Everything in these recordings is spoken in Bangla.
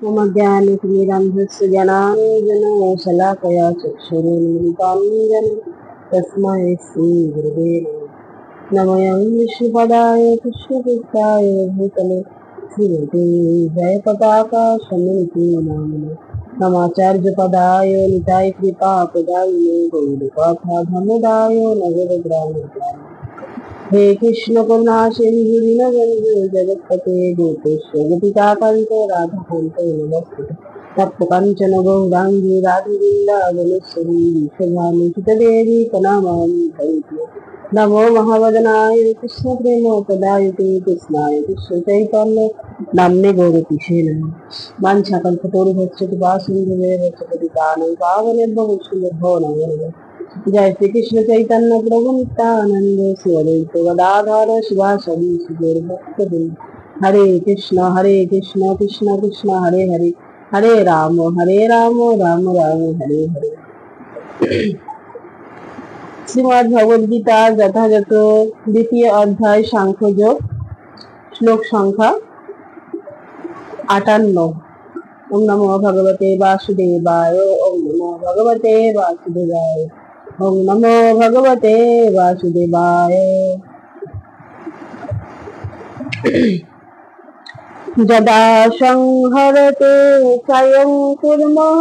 मम ज्ञानतिमिरन्धस्य ज्ञानाञ्जनशलाकया चक्षुरुन्मिलितं येन तस्मै श्रीगुरवे नमः। नमोऽयं विष्णुपदाय कृष्णकृष्णाय भूतले श्रीमते जयपताका समिति नामिने नमाचार्यपदाय निताय कृपापदायिने गौरकथा धमुदाय नगरग्रामोद्धाय हे कृष्ण करुणा सिंधु दीनबंधु जगत्पते गोपेश्वर गोपिकाकांत राधाकांत नमस्ते तप्त कांचन गौरांगी राधे वृंदावनेश्वरी विश्वभानु देवी प्रणमामि हरिप्रिय नमो महावदनाय कृष्ण प्रेमोपदाय कृष्णाय कृष्ण चैतन्य नाम्ने गौरतीशे नमः वाञ्छाकल्पतरुभ्यश्च कृपा सिन्धुभ्यः पतितानां पावनेभ्यो वैष्णवेभ्यो नमो नमः। जय श्री कृष्ण चैतन्य प्रभु नित्यानंद श्री अद्वैत गदाधर शिवासादि श्री भक्तवृंद हरे कृष्ण कृष्ण कृष्ण हरे हरे हरे राम राम राम हरे हरे। श्रीमद् भगवद गीता যথাযথ দ্বিতীয় অধ্যায় সাংখ্যযোগ শ্লোক সংখ্যা 58। ওম নমো ভগবতে বাসুদেবায় ওম নমো ভগবতে বাসুদেবায় ओम नमो भगवते वासुदेवाय। यदा संहरते स्वयं कुर्मः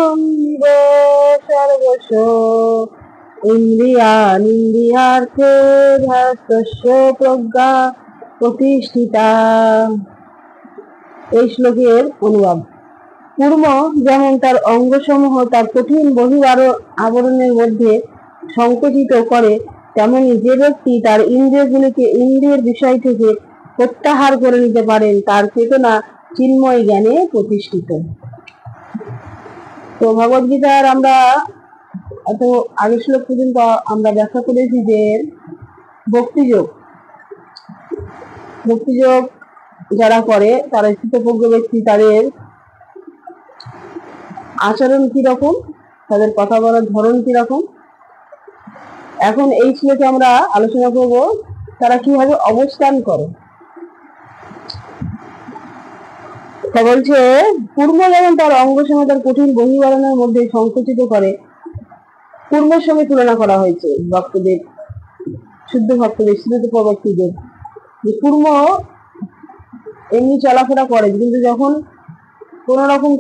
सर्वस्व इन्द्रियाणीन्द्रियार्थे ध्यातस्य प्रज्ञा प्रतिष्ठिता। এই শ্লোকের অনুবাদ। কূর্ম যেমন তার অঙ্গসমূহ তার কঠিন আবরণের মধ্যে সংকুচিত করে, তেমনি যে ব্যক্তি তার ইন্দ্রিয়গুলিকে ইন্দ্রিয়ের বিষয় থেকে প্রত্যাহার করে নিতে পারেন তার চেতনা চিন্ময় জ্ঞানে প্রতিষ্ঠিত। তো ভগবদ গীতার আমরা এত আগের শ্লোক পর্যন্ত আমরা ব্যাখ্যা করেছি যে ভক্তিযোগ যারা করে তারা স্থিতপ্রজ্ঞ ব্যক্তি, তাদের আচরণ কিরকম, তাদের কথা বলার ধরন কিরকম। এখন এই শ্লোকে আমরা আলোচনা করব তারা কিভাবে অবস্থান করে। তা বলছে কূর্ম যেমন তার অঙ্গসমূহ তার কঠিন বহির্বারণের মধ্যে সংকুচিত করে, কূর্মের সঙ্গে তুলনা করা হয়েছে ভক্তদের, শুদ্ধ ভক্তদের, স্থিতপ্রজ্ঞ ব্যক্তিদের। যে কূর্ম এমনি চলাফেরা করে, কিন্তু যখন কোন রকম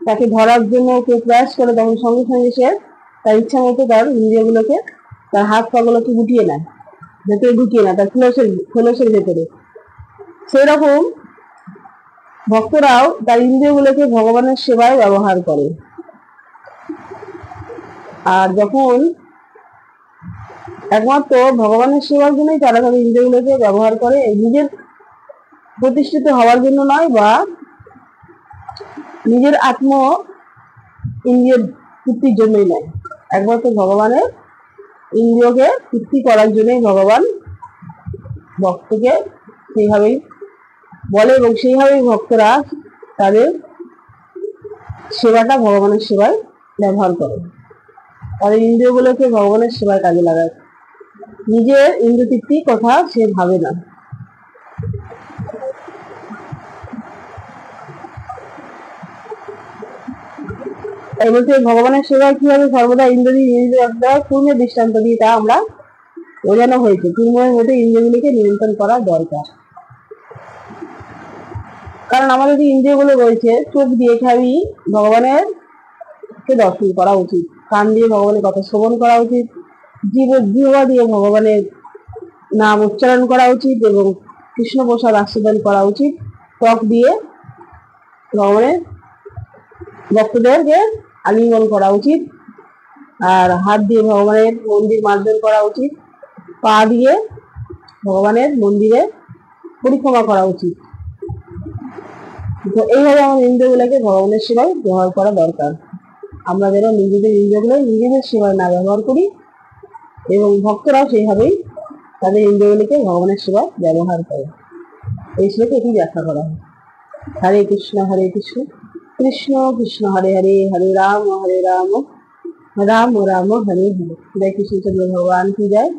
তাকে ধরার জন্য কেউ প্রয়াস করে তখন সঙ্গে সঙ্গে সে তার ইচ্ছা মতো তার ইন্দ্রিয়গুলোকে, তার হাত পাগুলোকে গুটিয়ে নেয়, ভেতরে ঢুকিয়ে নেয় তার খোলসের ভেতরে। সেই রকম ভক্তরাও তার ইন্দ্রিয়গুলোকে ভগবানের সেবায় ব্যবহার করে। আর যখন একমাত্র ভগবানের সেবার জন্যই তারা তাদের ইন্দ্রিয়গুলোকে ব্যবহার করে, নিজের প্রতিষ্ঠিত হওয়ার জন্য নয় বা নিজের আত্ম ইন্দ্রিয় তৃপ্তির জন্যই নয়, একমাত্র ভগবানের ইন্দ্রিয়কে তৃপ্তি করার জন্যই ভগবান ভক্তকে সেইভাবেই বলে এবং সেইভাবেই ভক্তরা তাদের সেবাটা ভগবানের সেবায় ব্যবহার করে, তাদের ইন্দ্রিয়গুলোকে ভগবানের সেবায় কাজে লাগায়। নিজের ইন্দ্রিয় তৃপ্তির কথা সে ভাবে না। এই বলতে ভগবানের সেবায় কিভাবে সর্বদা ইন্দ্রিয় পূর্ণের দৃষ্টান্ত দিয়ে তা আমরা বোঝানো হয়েছে। পূর্ণের মধ্যে ইন্দ্রিয়গুলিকে নিয়ন্ত্রণ করা দরকার, কারণ আমাদের যে ইন্দ্রিয়গুলো রয়েছে, চোখ দিয়ে খালি ভগবানের কে দর্শন করা উচিত, কান দিয়ে ভগবানের কথা শ্রবণ করা উচিত, জিহ্বা দিয়ে ভগবানের নাম উচ্চারণ করা উচিত এবং কৃষ্ণ প্রসাদ আস্বাদন করা উচিত, ত্বক দিয়ে ভগবানের ভক্তদেরকে আলিঙ্গন করা উচিত, আর হাত দিয়ে ভগবানের মন্দির মার্জন করা উচিত, পা দিয়ে ভগবানের মন্দিরে পরিক্রমা করা উচিত। তো এইভাবে আমাদের ইন্দ্রিয়গুলোকে ভগবানের সেবায় ব্যবহার করা দরকার। আমরা যেন নিজেদের ইন্দ্রিয়গুলো নিজেদের সেবায় না ব্যবহার করি এবং ভক্তরাও সেইভাবেই তাদের ইন্দ্রিয়গুলিকে ভগবানের সেবায় ব্যবহার করে। এই শ্লোকে এটি ব্যাখ্যা করা হয়। হরে কৃষ্ণ কৃষ্ণ কৃষ্ণ হরে হরে, হরে রাম রাম রাম হরে হরে। জয় কৃষ্ণচন্দ্র ভগবান কি জয়।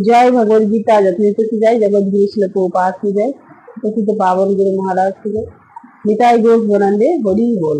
জয় ভগবদ গীতা যথাযথ কি জয়। জগৎ গুরু শিল প্রভুপাদ কি জয়। প্রকৃত পাবন গুরু মহারাজ কি জয়। নিতাই ঘোষ বরান্ডে হরি বল।